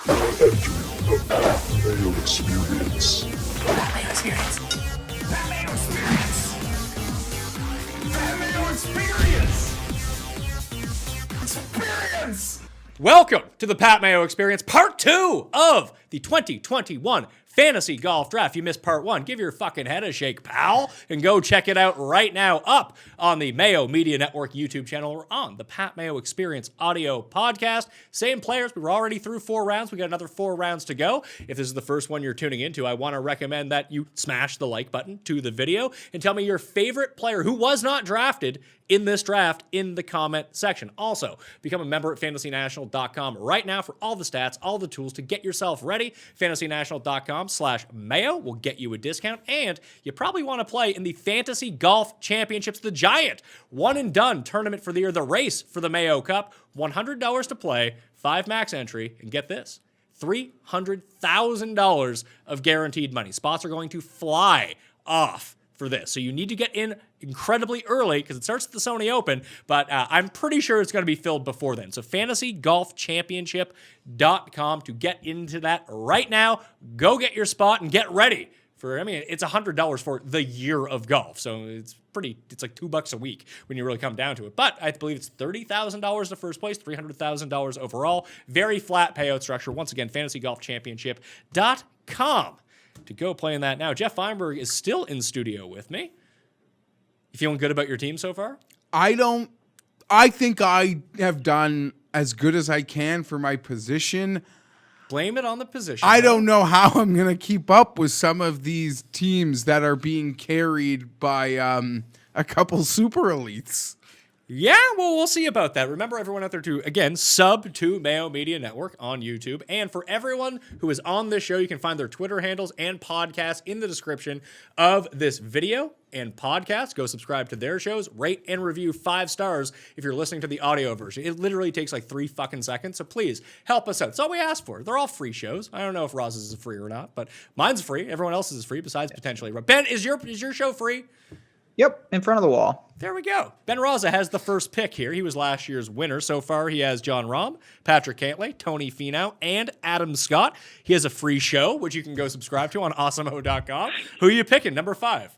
The Mayo Experience. Mayo Experience. Mayo Experience. Mayo Experience. Experience. Welcome to the Pat Mayo Experience, part 2 of the 2021 Fantasy Golf Draft. You missed part 1. Give your fucking head a shake, pal, and go check it out right now up on the Mayo Media Network YouTube channel or on the Pat Mayo Experience audio podcast. Same players. We were already through 4 rounds. We got another 4 rounds to go. If this is the first one you're tuning into, I want to recommend that you smash the like button to the video and tell me your favorite player who was not drafted in this draft in the comment section. Also, become a member at fantasynational.com right now for all the stats, all the tools to get yourself ready. fantasynational.com/Mayo will get you a discount, and you probably want to play in the Fantasy Golf Championships, the giant one and done tournament for the year, the race for the Mayo Cup. $100 to play, 5 max entry, and get this, $300,000 of guaranteed money. Spots are going to fly off for this. So you need to get in incredibly early because it starts at the Sony Open, but I'm pretty sure it's going to be filled before then. So fantasygolfchampionship.com to get into that right now. Go get your spot and get ready for, it's $100 for the year of golf. So it's like $2 a week when you really come down to it. But I believe it's $30,000 to first place, $300,000 overall. Very flat payout structure. Once again, fantasygolfchampionship.com. to go play in that now. Geoff Fienberg is still in studio with me. You feeling good about your team so far? I think I have done as good as I can for my position. Blame it on the position. I don't know how I'm going to keep up with some of these teams that are being carried by a couple super elites. Yeah, well, we'll see about that. Remember, everyone out there to, again, sub to Mayo Media Network on YouTube. And for everyone who is on this show, you can find their Twitter handles and podcasts in the description of this video and podcast. Go subscribe to their shows. Rate and review 5 stars if you're listening to the audio version. It literally takes like 3 fucking seconds. So please help us out. That's all we ask for. They're all free shows. I don't know if Rasa's is free or not, but mine's free. Everyone else's is free besides potentially. Ben, is your show free? Yep, in front of the wall. There we go. Ben Rasa has the first pick here. He was last year's winner. So far, he has John Rahm, Patrick Cantlay, Tony Finau, and Adam Scott. He has a free show, which you can go subscribe to on awesemo.com. Who are you picking? Number 5.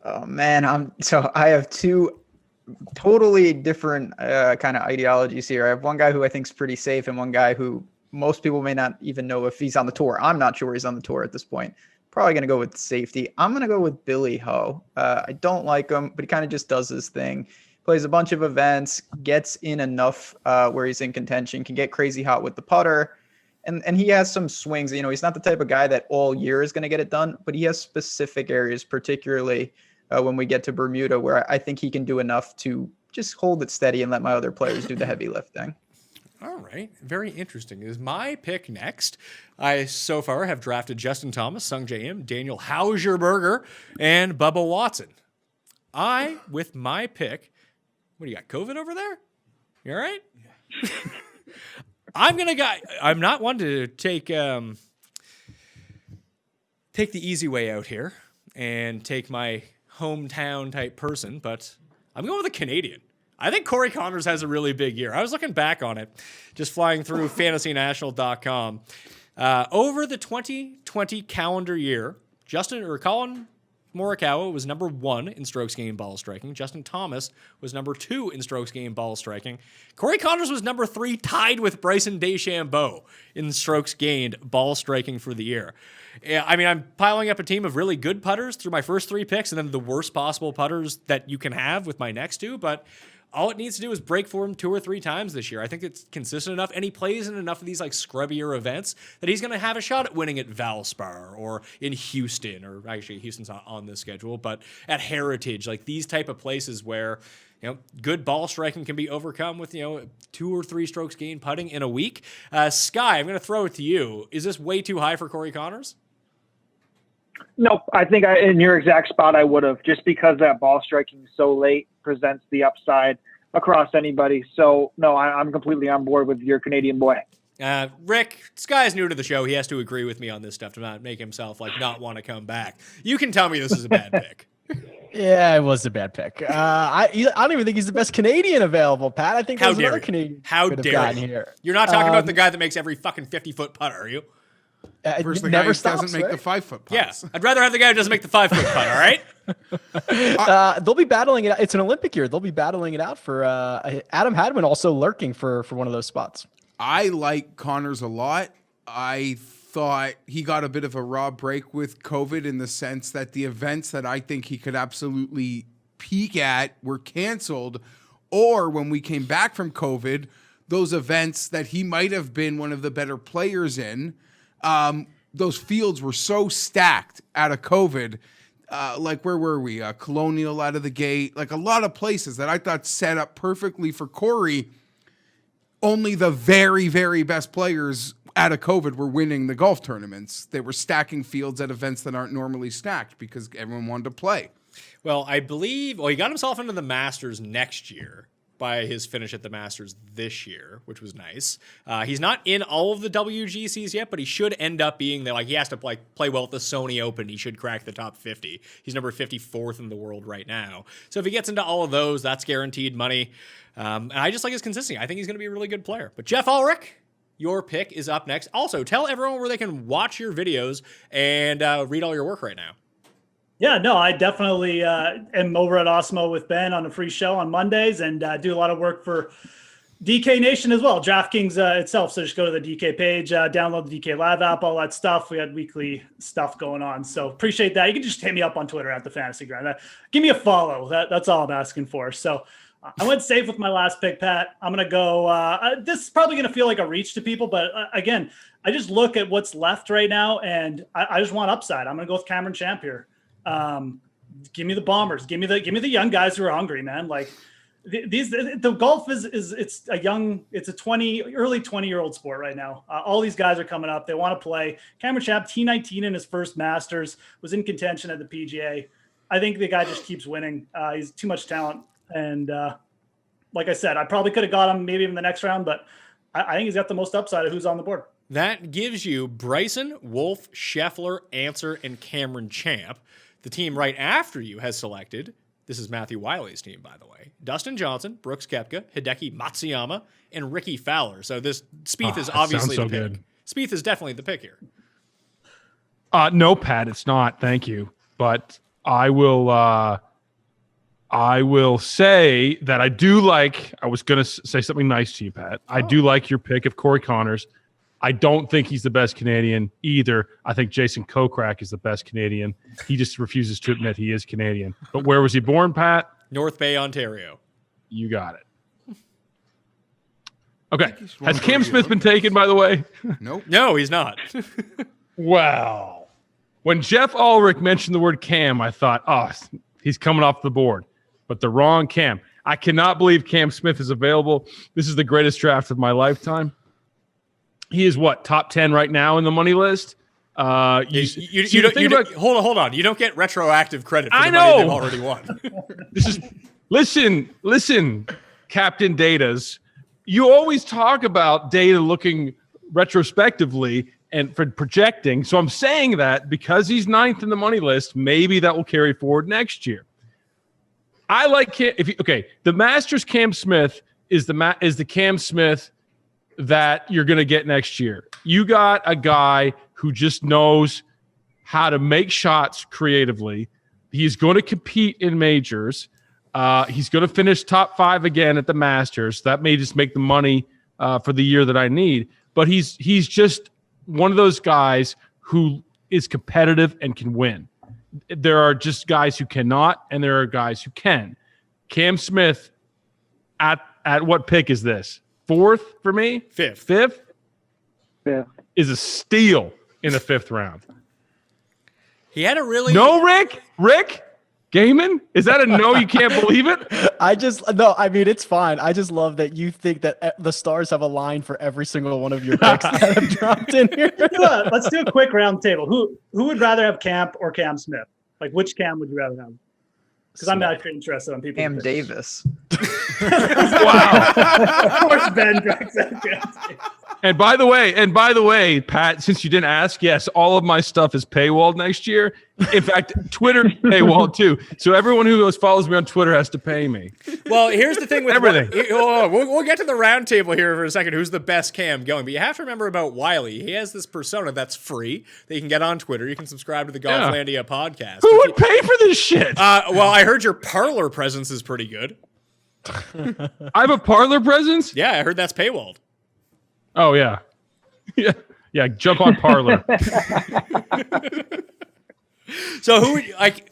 Oh, man. I have 2 totally different kind of ideologies here. I have one guy who I think is pretty safe and one guy who most people may not even know if he's on the tour. I'm not sure he's on the tour at this point. Probably going to go with safety. I'm going to go with Billy Ho. I don't like him, but he kind of just does his thing. Plays a bunch of events, gets in enough where he's in contention, can get crazy hot with the putter. And he has some swings. He's not the type of guy that all year is going to get it done, but he has specific areas, particularly when we get to Bermuda, where I think he can do enough to just hold it steady and let my other players do the heavy lifting. All right. Very interesting. Is my pick next. I so far have drafted Justin Thomas, Sung J M, Daniel Hauserberger, and Bubba Watson. With my pick, what do you got, COVID over there? You all right? Yeah. I'm not one to take the easy way out here and take my hometown type person, but I'm going with a Canadian. I think Corey Connors has a really big year. I was looking back on it, just flying through fantasynational.com. Over the 2020 calendar year, Colin Morikawa was number 1 in strokes gained ball striking. Justin Thomas was number 2 in strokes gained ball striking. Corey Connors was number 3, tied with Bryson DeChambeau in strokes gained ball striking for the year. I'm piling up a team of really good putters through my first 3 picks and then the worst possible putters that you can have with my next 2, but all it needs to do is break for him 2 or 3 times this year. I think it's consistent enough, and he plays in enough of these like scrubbier events that he's going to have a shot at winning at Valspar or in Houston, or actually Houston's not on this schedule, but at Heritage, like these type of places where good ball striking can be overcome with 2 or 3 strokes gained putting in a week. Sky, I'm going to throw it to you. Is this way too high for Corey Connors? Nope. I think in your exact spot I would have, just because that ball striking so late presents the upside across anybody. So, no, I'm completely on board with your Canadian boy. Rick, Sky's new to the show. He has to agree with me on this stuff to not make himself not want to come back. You can tell me this is a bad pick. Yeah, it was a bad pick. I don't even think he's the best Canadian available, Pat. I think How there's dare another you? Canadian. How could have dare gotten you? here. You're not talking about the guy that makes every fucking 50-foot putt, are you? Versus the guy never who stops, doesn't make right? the 5-foot Yeah. putts. I'd rather have the guy who doesn't make the 5-foot putt, all right? They'll be battling it. It's an Olympic year. They'll be battling it out for Adam Hadwin also lurking for one of those spots. I like Connors a lot. I thought he got a bit of a raw break with COVID in the sense that the events that I think he could absolutely peak at were canceled, or when we came back from COVID, those events that he might have been one of the better players in, those fields were so stacked out of COVID. Like, where were we? Colonial out of the gate, like a lot of places that I thought set up perfectly for Corey. Only the very, very best players out of COVID were winning the golf tournaments. They were stacking fields at events that aren't normally stacked because everyone wanted to play. Well, I believe, he got himself into the Masters next year by his finish at the Masters this year, which was nice. He's not in all of the WGCs yet, but he should end up being there. Like, he has to play well at the Sony Open. He should crack the top 50. He's number 54th in the world right now. So if he gets into all of those, that's guaranteed money. And I just like his consistency. I think he's going to be a really good player. But Geoff Ulrich, your pick is up next. Also, tell everyone where they can watch your videos and read all your work right now. Yeah, no, I definitely am over at Osmo with Ben on a free show on Mondays and do a lot of work for DK Nation as well, DraftKings itself. So just go to the DK page, download the DK Live app, all that stuff. We had weekly stuff going on. So appreciate that. You can just hit me up on Twitter at the Fantasy Grind. Give me a follow. That's all I'm asking for. So I went safe with my last pick, Pat. I'm going to go. This is probably going to feel like a reach to people, but again, I just look at what's left right now, and I just want upside. I'm going to go with Cameron Champ here. Give me the Bombers. Give me the young guys who are hungry, man. Like the golf is it's a early 20-year-old sport right now. All these guys are coming up. They want to play. Cameron Champ, T19 in his first Masters, was in contention at the PGA. I think the guy just keeps winning. He's too much talent. And like I said, I probably could have got him maybe in the next round, but I think he's got the most upside of who's on the board. That gives you Bryson, Wolf, Scheffler, Answer, and Cameron Champ. The team right after you has selected, this is Matthew Wiley's team, by the way, Dustin Johnson, Brooks Koepka, Hideki Matsuyama, and Ricky Fowler. So this Spieth is obviously the pick. Good. Spieth is definitely the pick here. No, Pat, it's not. Thank you. But I will say that I do like, I was going to say something nice to you, Pat. I do like your pick of Corey Connors. I don't think he's the best Canadian either. I think Jason Kokrak is the best Canadian. He just refuses to admit he is Canadian. But where was he born, Pat? North Bay, Ontario. You got it. Okay. Has Cam Smith been taken, by the way? Nope. No, he's not. Wow. When Geoff Ulrich mentioned the word Cam, I thought, oh, he's coming off the board. But the wrong Cam. I cannot believe Cam Smith is available. This is the greatest draft of my lifetime. He is what, top 10 right now in the money list? Hold on. You don't get retroactive credit for the money they've already won. This is listen, Captain Datas. You always talk about data looking retrospectively and for projecting. So I'm saying that because he's 9th in the money list, maybe that will carry forward next year. I like Cam. The Masters Cam Smith is the Cam Smith that you're going to get next year. You got a guy who just knows how to make shots creatively. He's going to compete in majors. He's going to finish top 5 again at the Masters. That may just make the money for the year that I need. But he's just one of those guys who is competitive and can win. There are just guys who cannot, and there are guys who can. Cam Smith, at what pick is this? 4th for me? 5th? Yeah. Is a steal in the 5th round. He had a really... No, Rick? Gehman? Is that a no? You can't believe it? It's fine. I just love that you think that the stars have aligned for every single one of your picks that have dropped in here. Let's do a quick round table. Who would rather have Camp or Cam Smith? Like, which Cam would you rather have? Because I'm actually interested on people. Cam Davis. Wow. Of course, Ben drinks that. And by the way, Pat, since you didn't ask, yes, all of my stuff is paywalled next year. In fact, Twitter is paywalled too. So everyone who follows me on Twitter has to pay me. Well, here's the thing with Everything. We'll get to the round table here for a second. Who's the best cam going? But you have to remember about Wiley. He has this persona that's free that you can get on Twitter. You can subscribe to the Golflandia podcast. Who would pay for this shit? Well, I heard your parlor presence is pretty good. I have a parlor presence? Yeah, I heard that's paywalled. Oh, yeah. Yeah, jump on Parlor. So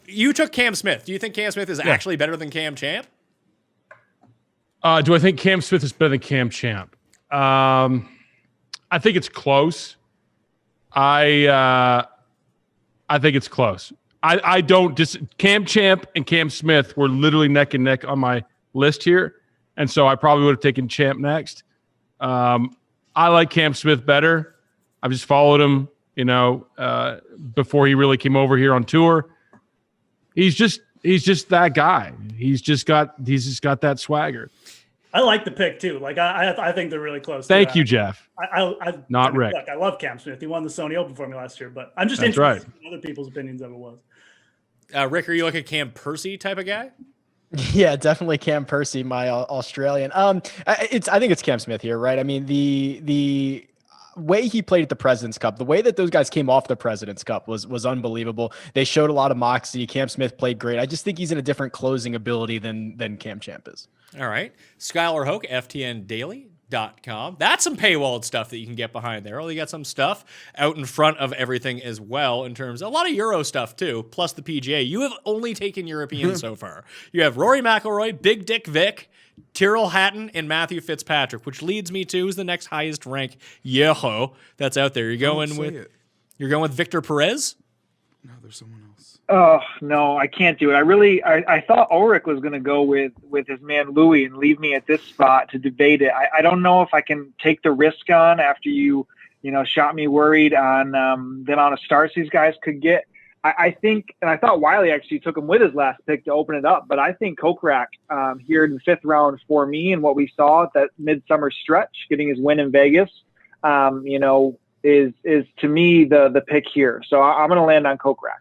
you took Cam Smith. Do you think Cam Smith is actually better than Cam Champ? Do I think Cam Smith is better than Cam Champ? I think it's close. I think it's close. I don't Cam Champ and Cam Smith were literally neck and neck on my list here, and so I probably would have taken Champ next. I like Cam Smith better. I've just followed him, before he really came over here on tour. He's just that guy. He's just got that swagger. I like the pick too. Like I think they're really close. Thank you, Jeff. Rick. Look, I love Cam Smith. He won the Sony Open for me last year, but I'm just That's interested right. in other people's opinions of it was. Rick, are you like a Cam Percy type of guy? Yeah, definitely Cam Percy, my Australian. I think it's Cam Smith here, right? I mean, the way he played at the President's Cup, the way that those guys came off the President's Cup was unbelievable. They showed a lot of moxie. Cam Smith played great. I just think he's in a different closing ability than Cam Champ is. All right. Skylar Hoke, FTNDaily.com. That's some paywalled stuff that you can get behind there. Well, you got some stuff out in front of everything as well in terms of a lot of Euro stuff too, plus the PGA. You have only taken European so far. You have Rory McIlroy, Big Dick Vic, Tyrrell Hatton, and Matthew Fitzpatrick, which leads me to who's the next highest rank Yeho that's out there. You're going with Victor Perez? No, there's someone else. Oh no, I can't do it. I thought Ulrich was going to go with his man Louis and leave me at this spot to debate it. I don't know if I can take the risk on after you shot me worried on the amount of starts these guys could get. I think, and I thought Wiley actually took him with his last pick to open it up, but I think Kokrak here in the fifth round for me and what we saw at that midsummer stretch, getting his win in Vegas, is to me the pick here. So I'm going to land on Kokrak.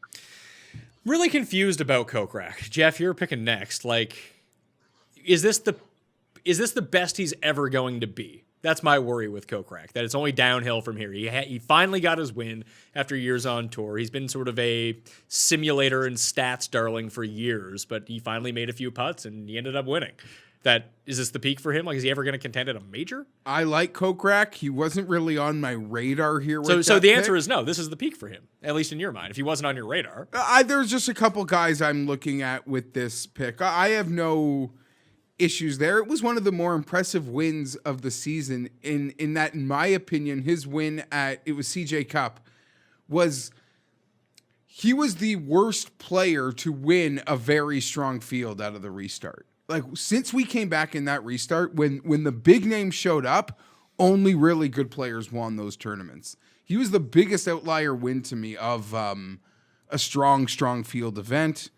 Really confused about Kokrak. Jeff, you're picking next. Like, is this the best he's ever going to be? That's my worry with Kokrak, that it's only downhill from here. He finally got his win after years on tour. He's been sort of a simulator and stats darling for years, but he finally made a few putts and he ended up winning. Is this the peak for him? Like, is he ever going to contend at a major? I like Kokrak. He wasn't really on my radar here. So the answer is no. This is the peak for him, at least in your mind. If he wasn't on your radar, there's just a couple guys I'm looking at with this pick. I have no issues there. It was one of the more impressive wins of the season. In that, in my opinion, his win at CJ Cup he was the worst player to win a very strong field out of the restart. Like, since we came back in that restart, when the big names showed up, only really good players won those tournaments. He was the biggest outlier win to me of a strong field event.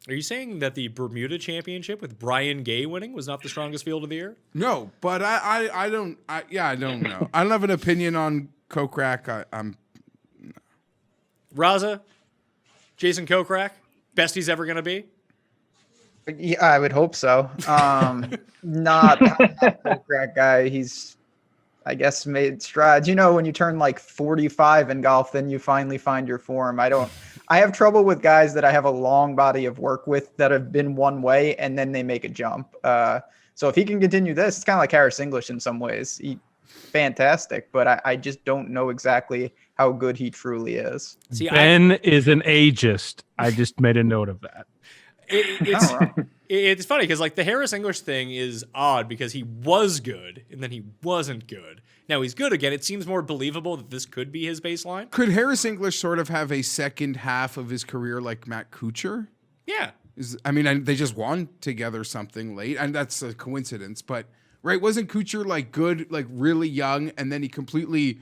are you saying that the Bermuda Championship with Brian Gay winning was not the strongest field of the year? No, but I don't know. I don't have an opinion on Kokrak. I'm Rasa, Jason Kokrak, best he's ever going to be? Yeah, I would hope so. Not a Kokrak guy. He's, I guess, made strides. You know, when you turn like 45 in golf, then you finally find your form. I have trouble with guys that I have a long body of work with that have been one way and then they make a jump. So if he can continue this, it's kind of like Harris English in some ways. Fantastic, but I just don't know exactly how good he truly is. See, Ben is an ageist. I just made a note of that. It's funny because like the Harris English thing is odd because he was good and then he wasn't good. Now he's good again. It seems more believable that this could be his baseline. Could Harris English sort of have a second half of his career like Matt Kuchar? Yeah. They just won together something late, and that's a coincidence. But right, wasn't Kuchar like good, like really young, and then he completely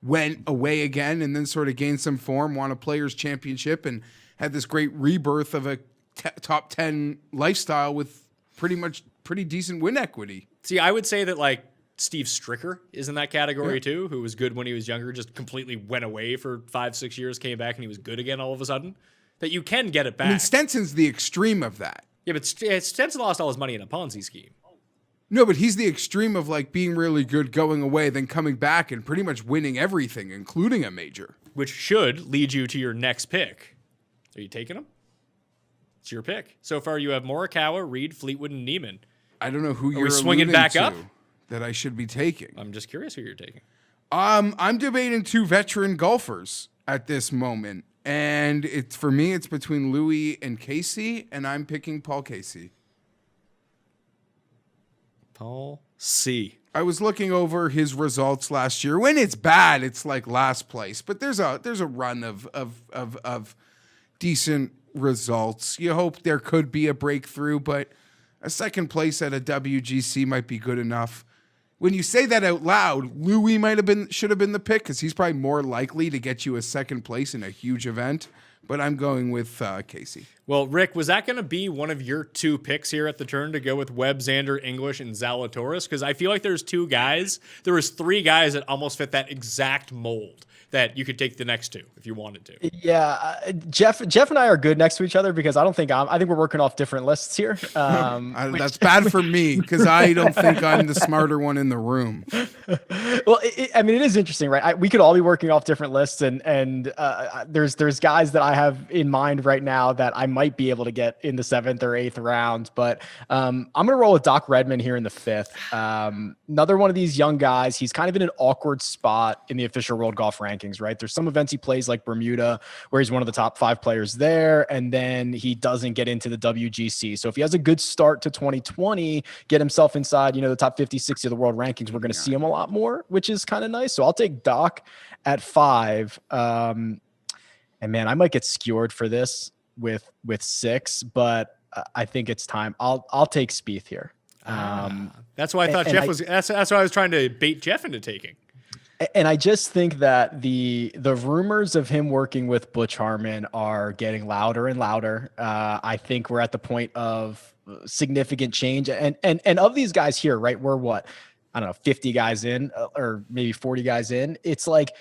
went away again, and then sort of gained some form, won a Players Championship, and had this great rebirth of a top 10 lifestyle with pretty decent win equity. See, I would say that like Steve Stricker is in that category too, who was good when he was younger, just completely went away for 5-6 years, came back, and he was good again all of a sudden. That you can get it back. I mean, Stenson's the extreme of that. Yeah, but Stenson lost all his money in a Ponzi scheme. No, but he's the extreme of like being really good, going away, then coming back and pretty much winning everything, including a major. Which should lead you to your next pick. Are you taking him? It's your pick. So far, you have Morikawa, Reed, Fleetwood, and Neiman. I don't know who Are you're we swinging alluding back to up? that I should be taking. I'm just curious who you're taking. I'm debating 2 veteran golfers at this moment, and it's for me, it's between Louis and Casey, and I'm picking Paul Casey. Paul C. I was looking over his results last year. When it's bad, it's like last place, but there's a run of decent results. You hope there could be a breakthrough, but a second place at a WGC might be good enough. When you say that out loud, Louis should have been the pick because he's probably more likely to get you a second place in a huge event. But I'm going with Casey. Well, Rick, was that going to be one of your 2 picks here at the turn to go with Webb, Xander, English, and Zalatoris? Because I feel like there's 2 guys. There was 3 guys that almost fit that exact mold that you could take the next 2 if you wanted to. Yeah, Geoff and I are good next to each other because I think we're working off different lists here. That's bad for me because I don't think I'm the smarter one in the room. Well, I mean, it is interesting, right? We could all be working off different lists, and there's guys that I have in mind right now that I might be able to get in the 7th or 8th round, but I'm gonna roll with Doc Redman here in the 5th. Another one of these young guys. He's kind of in an awkward spot in the official world golf rankings, right? There's some events he plays like Bermuda where he's one of the top 5 players there, and then he doesn't get into the WGC. So if he has a good start to 2020, get himself inside, the top 50, 60 of the world rankings, we're going to see him a lot more, which is kind of nice. So I'll take Doc at 5. And man, I might get skewered for this with 6, but I think it's time. I'll take Spieth here. That's why I thought Geoff was. That's why I was trying to bait Geoff into taking. And I just think that the rumors of him working with Butch Harmon are getting louder and louder. I think we're at the point of significant change. And of these guys here, right, we're what? I don't know, 50 guys in or maybe 40 guys in. It's like,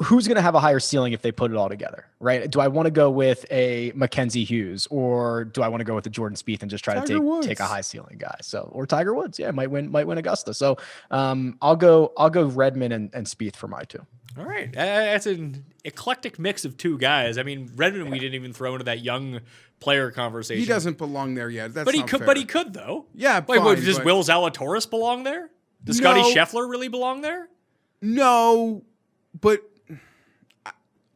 who's going to have a higher ceiling if they put it all together, right? Do I want to go with a Mackenzie Hughes, or do I want to go with the Jordan Spieth and just try to take a high ceiling guy? So, or Tiger Woods, yeah, might win Augusta. So, I'll go Redman and Spieth for my 2. All right, that's an eclectic mix of 2 guys. I mean, Redman, we didn't even throw into that young player conversation. He doesn't belong there yet. That's but he not could. fair. But he could though. Yeah. Wait, fine, does but Will Zalatoris belong there? Does Scotty Scheffler really belong there? No, but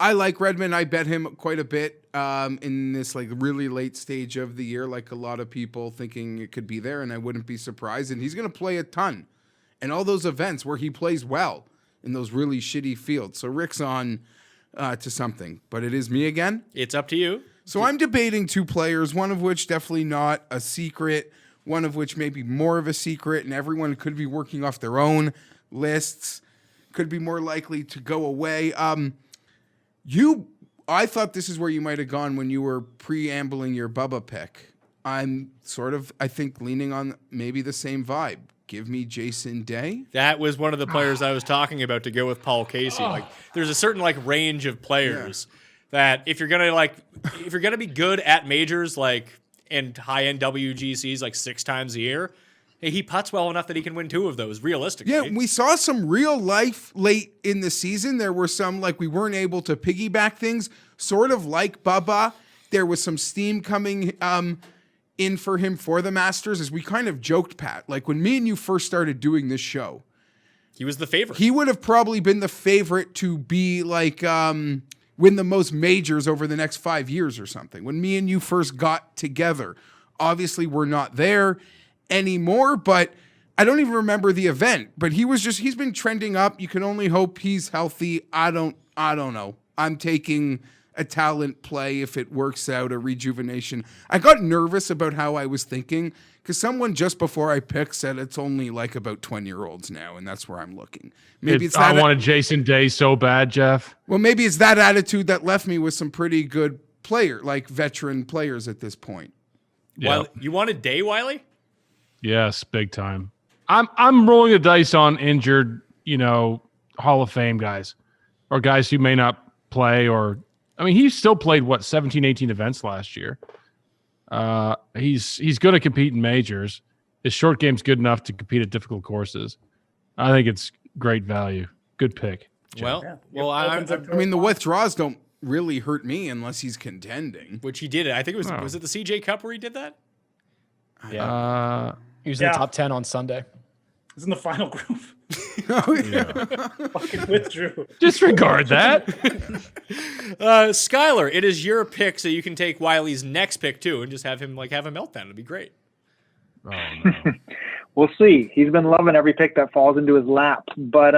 I like Redmond. I bet him quite a bit in this like really late stage of the year, like a lot of people thinking it could be there, and I wouldn't be surprised. And he's going to play a ton in all those events where he plays well in those really shitty fields. So Rick's on to something, but it is me again. It's up to you. So I'm debating 2 players, one of which definitely not a secret, one of which maybe more of a secret, and everyone could be working off their own lists, could be more likely to go away. I thought this is where you might have gone when you were preambling your Bubba pick. I'm sort of, I think, leaning on maybe the same vibe. Give me Jason Day. That was one of the players I was talking about to go with Paul Casey. Like, there's a certain like range of players that if you're gonna be good at majors, like and high end WGCs like 6 times a year, he putts well enough that he can win 2 of those realistically. Yeah, we saw some real life late in the season. There were some like we weren't able to piggyback things, sort of like Bubba. There was some steam coming in for him for the Masters, as we kind of joked, Pat. Like when me and you first started doing this show, he was the favorite. He would have probably been the favorite to be like win the most majors over the next 5 years or something. When me and you first got together, obviously we're not there anymore, but I don't even remember the event. But he's been trending up. You can only hope he's healthy. I don't know. I'm taking a talent play if it works out, a rejuvenation. I got nervous about how I was thinking because someone just before I picked said it's only like about 20-year-olds now, and that's where I'm looking. Maybe it's I wanted Jason Day so bad, Geoff. Well, maybe it's that attitude that left me with some pretty good veteran players at this point. Yeah. Wiley, you wanted Day, Wiley? Yes, big time. I'm rolling the dice on injured, Hall of Fame guys or guys who may not play he still played 17, 18 events last year. He's going to compete in majors. His short game's good enough to compete at difficult courses. I think it's great value. Good pick. Well, the withdrawals don't really hurt me unless he's contending. Which he did. I think it was it the CJ Cup where he did that? Yeah. He was in the top 10 on Sunday. He's in the final group. Fucking withdrew. Disregard that. Skylar, it is your pick, so you can take Wiley's next pick too, and just have him have a meltdown. It'd be great. Oh no. We'll see. He's been loving every pick that falls into his lap. But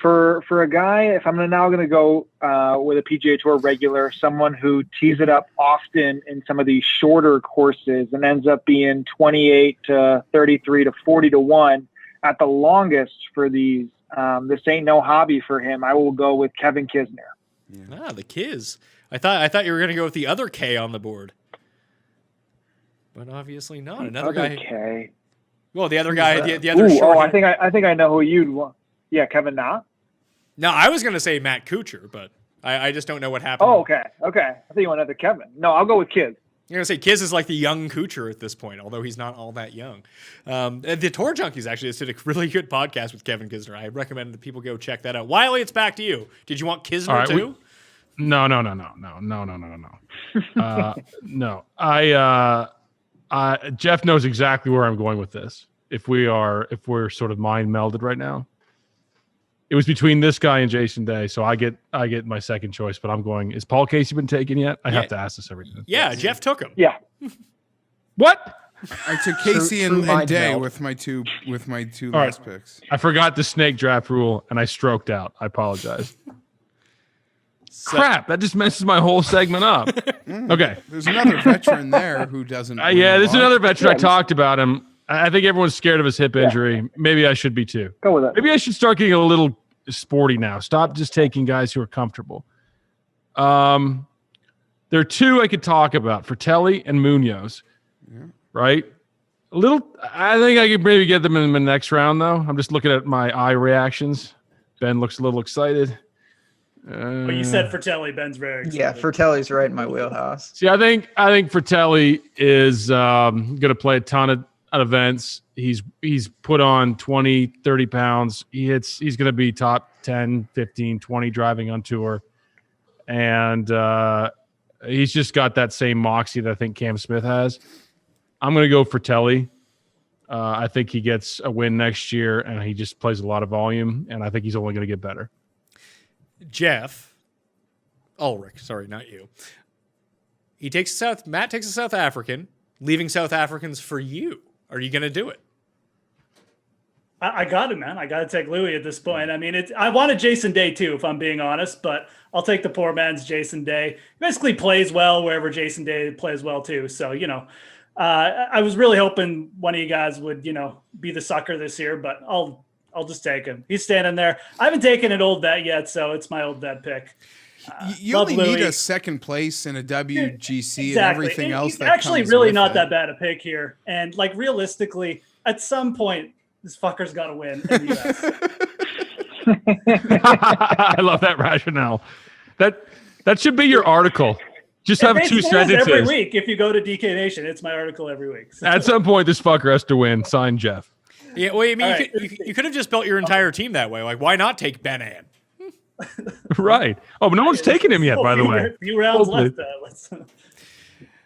for a guy, if I'm now going to go with a PGA Tour regular, someone who tees it up often in some of these shorter courses and ends up being 28 to 33 to 40 to 1 at the longest for these, this ain't no hobby for him. I will go with Kevin Kisner. Yeah. The Kiz. I thought you were going to go with the other K on the board. But obviously not. Another guy. K. Well, the other guy, the other short. Oh, I think I know who you'd want. Yeah, Kevin Na. No, I was going to say Matt Kuchar, but I just don't know what happened. Oh, okay. I think you want another Kevin. No, I'll go with Kiz. You're going to say Kiz is like the young Kuchar at this point, although he's not all that young. The Tour Junkies actually did a really good podcast with Kevin Kisner. I recommend that people go check that out. Wiley, it's back to you. Did you want Kisner too? No. No. Geoff knows exactly where I'm going with this. If we're sort of mind melded right now, it was between this guy and Jason Day, so I get my second choice. But I'm going. Is Paul Casey been taken yet? I have to ask this every time. Yeah, Geoff took him. Yeah. What? I took Casey and Day with my two last picks. I forgot the snake draft rule and I stroked out. I apologize. Crap! That just messes my whole segment up. Okay. There's another veteran there who doesn't. There's another veteran. I talked about him. I think everyone's scared of his hip injury. Maybe I should be too. Go with it. Maybe I should start getting a little sporty now. Stop just taking guys who are comfortable. There are two I could talk about: Fratelli and Munoz. Yeah. Right? I think I could maybe get them in the next round, though. I'm just looking at my eye reactions. Ben looks a little excited. But you said Fratelli. Ben's very excited. Yeah, Fratelli's right in my wheelhouse. See, I think Fratelli is going to play a ton of events. He's put on 20, 30 pounds. He's going to be top 10, 15, 20 driving on tour. And he's just got that same moxie that I think Cam Smith has. I'm going to go Fratelli. I think he gets a win next year, and he just plays a lot of volume, and I think he's only going to get better. Geoff Ulrich, sorry, not you. Matt takes a South African, leaving South Africans for you. Are you going to do it? I got it, man. I got to take Louis at this point. I mean, I wanted Jason Day too, if I'm being honest, but I'll take the poor man's Jason Day. He basically plays well wherever Jason Day plays well too. So, I was really hoping one of you guys would, be the sucker this year, but I'll just take him. He's standing there. I haven't taken an old vet yet, so it's my old vet pick. You only need a second place in a WGC and everything else. That actually comes really with not it. that bad a pick here. And realistically, at some point, this fucker's got to win in the US. I love that rationale. That should be your article. Just have two sentences every week. If you go to DK Nation, it's my article every week. So. At some point, this fucker has to win. Sign Geoff. Yeah, well, I mean, you could have just built your entire team that way. Like, why not take Ben Ann? Right. Oh, but no one's taken him yet, by the way. A few rounds left.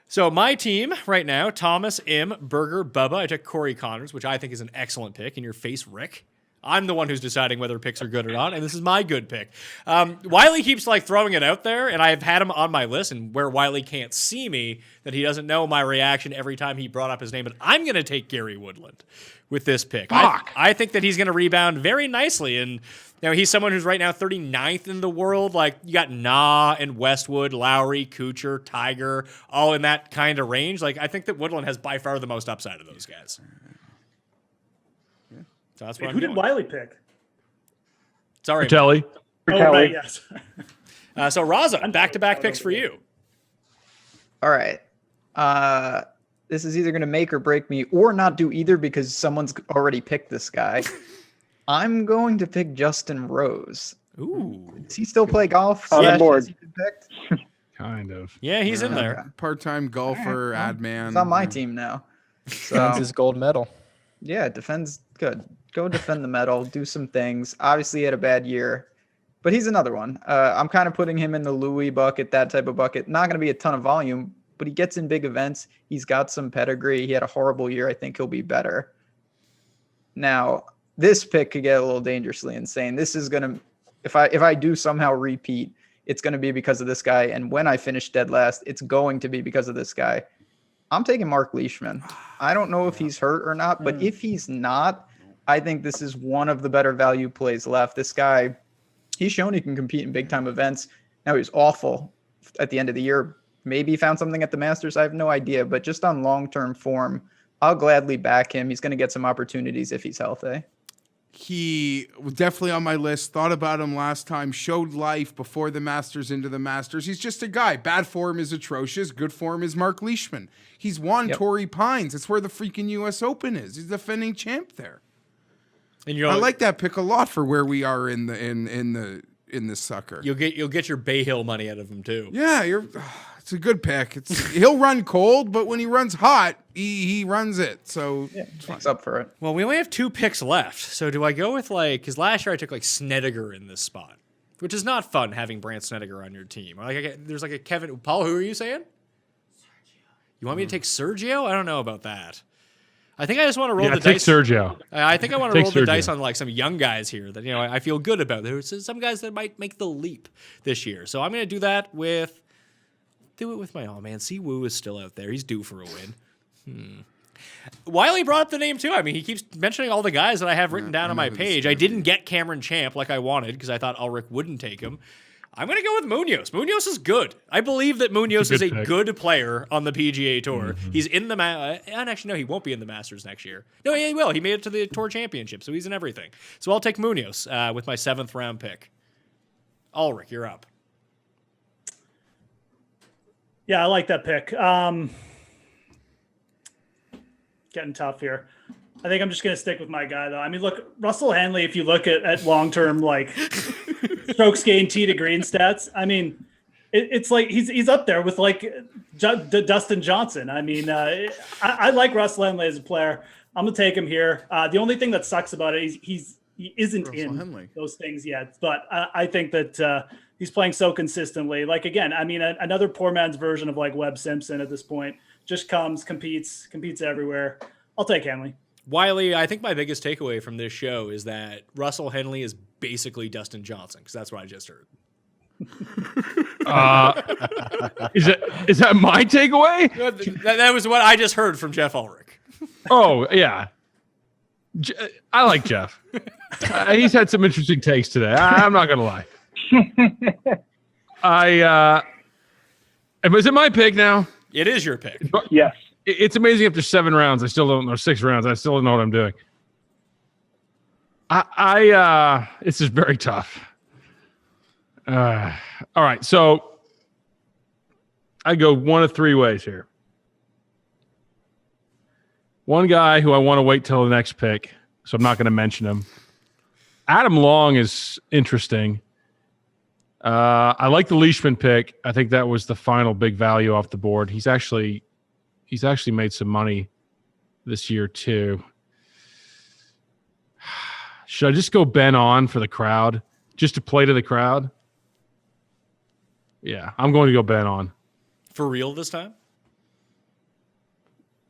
So my team right now, Thomas, M, Berger, Bubba. I took Corey Connors, which I think is an excellent pick. In your face, Rick. I'm the one who's deciding whether picks are good or not, and this is my good pick. Wiley keeps throwing it out there, and I've had him on my list, and where Wiley can't see me, that he doesn't know my reaction every time he brought up his name, but I'm going to take Gary Woodland with this pick. I think that he's going to rebound very nicely, and he's someone who's right now 39th in the world. You got Na and Westwood, Lowry, Kuchar, Tiger, all in that kind of range. I think that Woodland has by far the most upside of those guys. So that's what who did Wiley pick? Sorry. Fratelli. Oh, right, yes. So Rasa, back-to-back picks for you. All right. this is either going to make or break me, or not do either because someone's already picked this guy. I'm going to pick Justin Rose. Ooh. Does he still play golf? On Slash, board. has he been picked? Kind of. Yeah, he's in there. Okay. Part-time golfer, ad man. He's on my team now. So Defends his gold medal. yeah, defends good. Go defend the medal. Do some things. Obviously, he had a bad year, but he's another one. I'm kind of putting him in the Louis bucket, that type of bucket. Not going to be a ton of volume, but he gets in big events. He's got some pedigree. He had a horrible year. I think he'll be better. Now, this pick could get a little dangerously insane. This is going to, if I do somehow repeat, it's going to be because of this guy. And when I finish dead last, it's going to be because of this guy. I'm taking Mark Leishman. I don't know if he's hurt or not, but if he's not, I think this is one of the better value plays left. This guy, he's shown he can compete in big time events. Now he was awful at the end of the year. Maybe he found something at the Masters. I have no idea, but just on long-term form, I'll gladly back him. He's going to get some opportunities if he's healthy. He was definitely on my list. Thought about him last time. Showed life before the Masters, into the Masters. He's just a guy. Bad form is atrocious. Good form is Mark Leishman. He's won Torrey Pines. That's where the freaking U.S. Open is. He's the defending champ there. And I like that pick a lot for where we are in this sucker. You'll get your Bay Hill money out of him too. Yeah, it's a good pick. He'll run cold, but when he runs hot, he runs it. So It's up for it. Well, we only have 2 picks left. So do I go with because last year I took Snedeker in this spot, which is not fun having Brant Snedeker on your team. There's a Kevin Paul. Who are you saying? Sergio. You want me to take Sergio? I don't know about that. I think I just want to roll the take dice. Sergio. I think I want to roll the Sergio. dice on some young guys here that I feel good about. There's some guys that might make the leap this year. So I'm going to do that with. Do it with my Siwoo is still out there. He's due for a win. Wiley brought up the name too. I mean, he keeps mentioning all the guys that I have written down on my page. I didn't get Cameron Champ like I wanted because I thought Ulrich wouldn't take him. I'm going to go with Munoz. Munoz is good. I believe that Munoz is a good player on the PGA Tour. Mm-hmm. He's in the and actually, no, he won't be in the Masters next year. No, he will. He made it to the Tour Championship, so he's in everything. So I'll take Munoz with my 7th round pick. Ulrich, you're up. Yeah, I like that pick. Getting tough here. I think I'm just going to stick with my guy, though. I mean, look, Russell Henley, if you look at long-term, strokes gained tee to green stats, I mean, it's like he's up there with, Dustin Johnson. I mean, I like Russell Henley as a player. I'm going to take him here. The only thing that sucks about it is he isn't Russell in Henley. those things yet. But I think that he's playing so consistently. Again, I mean, another poor man's version of Webb Simpson at this point. Just comes, competes everywhere. I'll take Henley. Wiley, I think my biggest takeaway from this show is that Russell Henley is basically Dustin Johnson, because that's what I just heard. Is that my takeaway? That was what I just heard from Geoff Ulrich. Oh, yeah. I like Geoff. He's had some interesting takes today. I'm not going to lie. Is it my pick now? It is your pick. Yes. It's amazing after 7 rounds, I still don't know, 6 rounds, I still don't know what I'm doing. This is very tough. All right, so I go one of 3 ways here. One guy who I want to wait till the next pick, so I'm not going to mention him. Adam Long is interesting. I like the Leishman pick. I think that was the final big value off the board. He's actually made some money this year too. Should I just go Ben on for the crowd, just to play to the crowd? Yeah, I'm going to go Ben on. For real this time?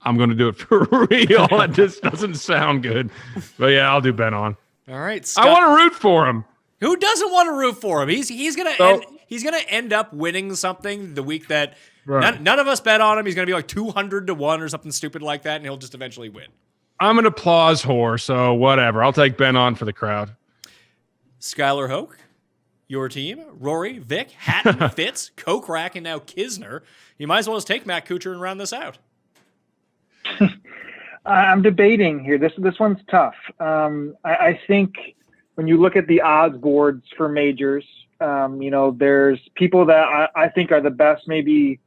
I'm going to do it for real. It just doesn't sound good. But yeah, I'll do Ben on. All right. Scott. I want to root for him. Who doesn't want to root for him? He's gonna end up winning something the week that none of us bet on him. He's gonna be 200 to 1 or something stupid like that, and he'll just eventually win. I'm an applause whore, so whatever. I'll take Ben on for the crowd. Skylar Hoke, your team. Rory, Vic, Hatton, Fitz, Kokrak, and now Kisner. You might as well just take Matt Kuchar and round this out. I'm debating here. This one's tough. I think when you look at the odds boards for majors, there's people that I think are the best maybe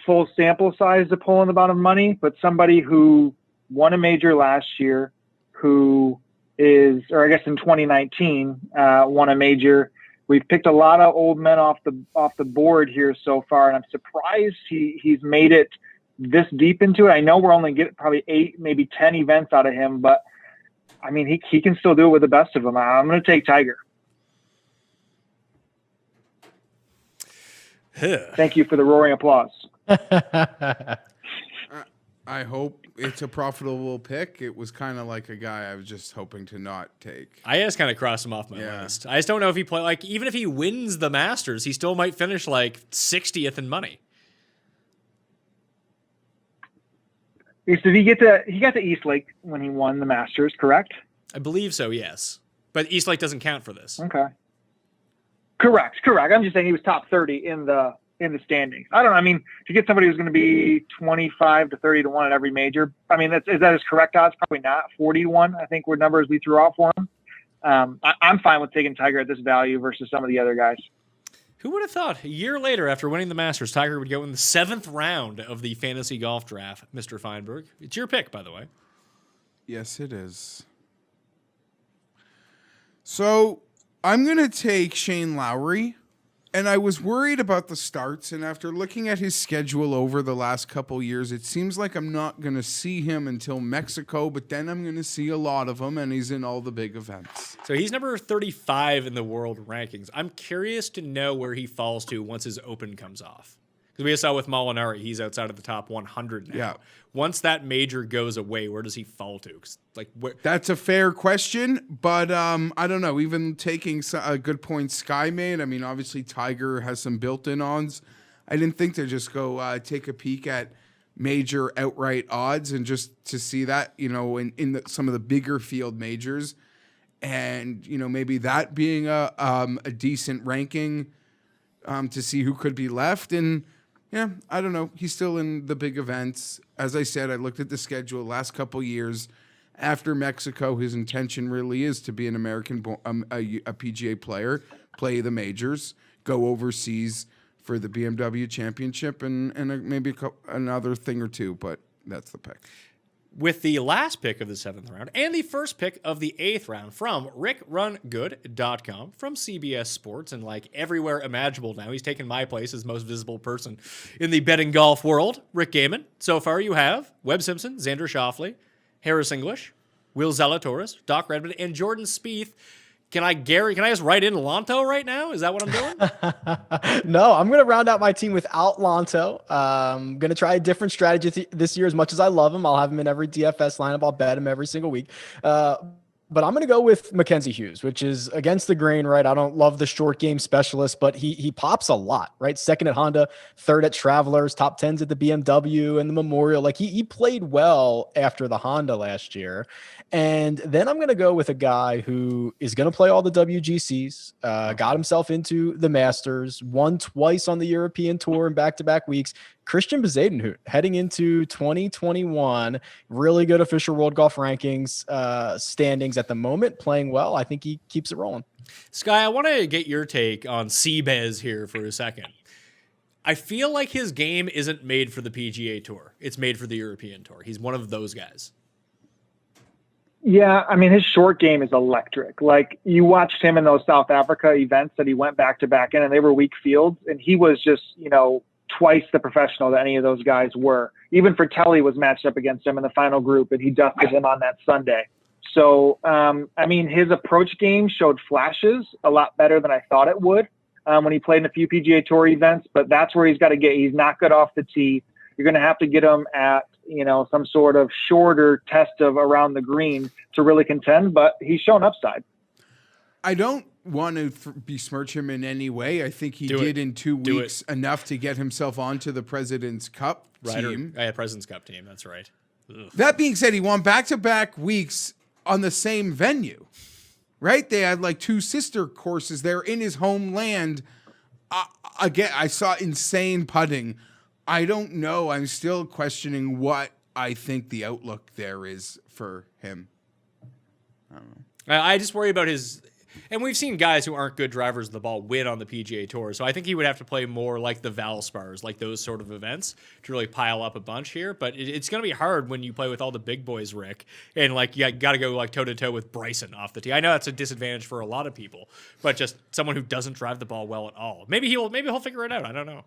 full sample size to pull in the amount of money, but somebody who won a major last year, who is, or I guess in 2019, won a major. We've picked a lot of old men off the board here so far, and I'm surprised he's made it this deep into it. I know we're only getting probably 8, maybe 10 events out of him, but I mean, he can still do it with the best of them. I'm going to take Tiger. Thank you for the roaring applause. I hope it's a profitable pick. It was kind of like a guy I was just hoping to not take. I just kind of crossed him off my list. I just don't know if he play like, even if he wins the Masters, he still might finish like 60th in money. So he got to East Lake when he won the Masters, correct? I believe so, yes. But East Lake doesn't count for this. Okay. Correct. I'm just saying he was top 30 in the standings. I don't know. I mean, to get somebody who's going to be 25 to 30 to 1 at every major, I mean, is that his correct odds? Probably not. 41, I think, were numbers we threw out for him. I'm fine with taking Tiger at this value versus some of the other guys. Who would have thought a year later, after winning the Masters, Tiger would go in the 7th round of the fantasy golf draft, Mr. Fienberg? It's your pick, by the way. Yes, it is. So I'm going to take Shane Lowry. And I was worried about the starts, and after looking at his schedule over the last couple years, it seems like I'm not going to see him until Mexico, but then I'm going to see a lot of him, and he's in all the big events. So he's number 35 in the world rankings. I'm curious to know where he falls to once his Open comes off. Because we just saw with Molinari, he's outside of the top 100 now. Yeah. Once that major goes away, where does he fall to? That's a fair question, but I don't know. Even taking a good point Sky made, I mean, obviously Tiger has some built-in odds. I didn't think to just go take a peek at major outright odds and just to see that, in some of the bigger field majors. And, maybe that being a decent ranking to see who could be left. And, yeah, I don't know. He's still in the big events. As I said, I looked at the schedule last couple years. After Mexico, his intention really is to be an American, a PGA player, play the majors, go overseas for the BMW Championship, and maybe another thing or two. But that's the pick. With the last pick of the 7th round and the first pick of the 8th round from RickRunGood.com, from CBS Sports, and like everywhere imaginable now, he's taken my place as most visible person in the betting golf world, Rick Gehman. So far you have Webb Simpson, Xander Schauffele, Harris English, Will Zalatoris, Doc Redmond, and Jordan Spieth. Can I just write in Lonto right now? Is that what I'm doing? No, I'm going to round out my team without Lonto. I'm going to try a different strategy this year. As much as I love him, I'll have him in every DFS lineup. I'll bet him every single week. But I'm going to go with Mackenzie Hughes, which is against the grain, right? I don't love the short game specialist, but he pops a lot, right? 2nd at Honda, 3rd at Travelers, top 10s at the BMW and the Memorial. Like he played well after the Honda last year. And then I'm going to go with a guy who is going to play all the WGCs, got himself into the Masters, won twice on the European Tour in back-to-back weeks. Christian Bezuidenhout heading into 2021, really good official World Golf Rankings standings at the moment, playing well. I think he keeps it rolling. Sky, I want to get your take on Seabez here for a second. I feel like his game isn't made for the PGA Tour. It's made for the European Tour. He's one of those guys. Yeah, I mean, his short game is electric. Like, you watched him in those South Africa events that he went back-to-back in, and they were weak fields, and he was just, twice the professional that any of those guys were. Even Fratelli was matched up against him in the final group, and he dusted him on that Sunday. So, I mean, his approach game showed flashes a lot better than I thought it would when he played in a few PGA Tour events, but that's where he's got to get. He's not good off the tee. You're going to have to get him at, some sort of shorter test of around the green to really contend, but he's shown upside. I don't want to besmirch him in any way. I think he did in 2 weeks enough to get himself onto the President's Cup team. President's Cup team, that's right. Ugh. That being said, he won back-to-back weeks on the same venue, right? They had like 2 sister courses there in his homeland. Again, I saw insane putting. I don't know. I'm still questioning what I think the outlook there is for him. I don't know. I just worry about his And we've seen guys who aren't good drivers of the ball win on the PGA Tour. So I think he would have to play more like the Valspars, like those sort of events to really pile up a bunch here. But it's going to be hard when you play with all the big boys, Rick. And like you got to go like toe to toe with Bryson off the tee. I know that's a disadvantage for a lot of people, but just someone who doesn't drive the ball well at all. Maybe he'll figure it out. I don't know.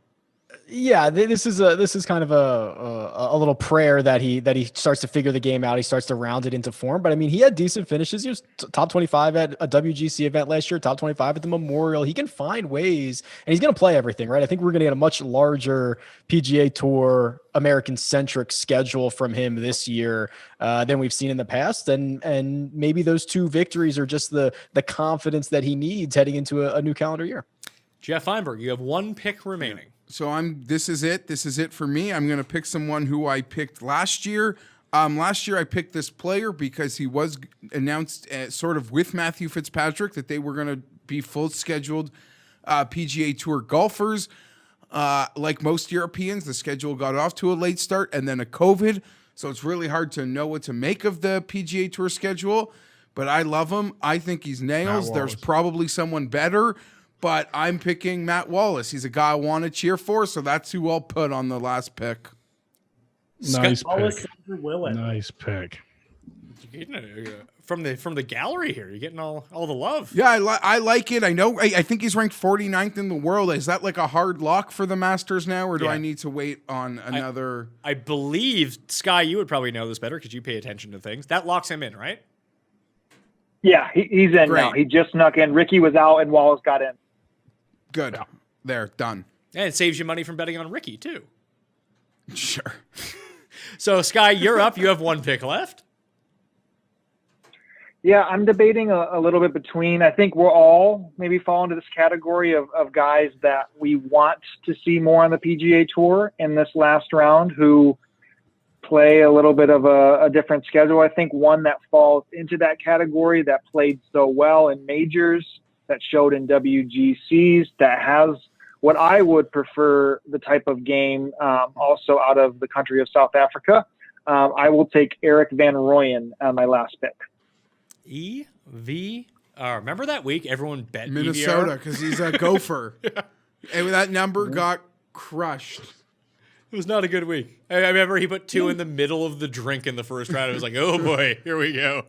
Yeah, this is kind of a little prayer that he starts to figure the game out. He starts to round it into form. But I mean, he had decent finishes. He was top 25 at a WGC event last year, top 25 at the Memorial. He can find ways, and he's going to play everything, right? I think we're going to get a much larger PGA Tour American-centric schedule from him this year than we've seen in the past. And maybe those 2 victories are just the confidence that he needs heading into a new calendar year. Geoff Fienberg, you have 1 pick remaining. So this is it for me. I'm going to pick someone who I picked last year. Last year I picked this player because he was announced sort of with Matthew Fitzpatrick that they were going to be full scheduled PGA Tour golfers. Like most Europeans, the schedule got off to a late start and then a COVID. So it's really hard to know what to make of the PGA Tour schedule. But I love him. I think he's nails. There's probably someone better. But I'm picking Matt Wallace. He's a guy I want to cheer for, so that's who I'll put on the last pick. Nice Wallace, pick. Willett. Nice pick. You're getting from the gallery here. You're getting all the love. Yeah, I like it. I know. I think he's ranked 49th in the world. Is that like a hard lock for the Masters now, or do I need to wait on another? I believe, Sky, you would probably know this better because you pay attention to things. That locks him in, right? Yeah, he's in Great. now. He just snuck in. Ricky was out and Wallace got in. Good. Yeah. There, done. And it saves you money from betting on Ricky, too. Sure. So, Sky, you're up. You have 1 pick left. Yeah, I'm debating a little bit between. I think we're all maybe fall into this category of guys that we want to see more on the PGA Tour in this last round who play a little bit of a different schedule. I think one that falls into that category that played so well in majors, that showed in WGCs, that has what I would prefer the type of game also out of the country of South Africa. I will take Eric Van Rooyen on my last pick. Remember that week everyone bet Minnesota because he's a gopher. And that number got crushed. It was not a good week. I remember he put 2 in the middle of the drink in the first round. It was like, oh boy, here we go.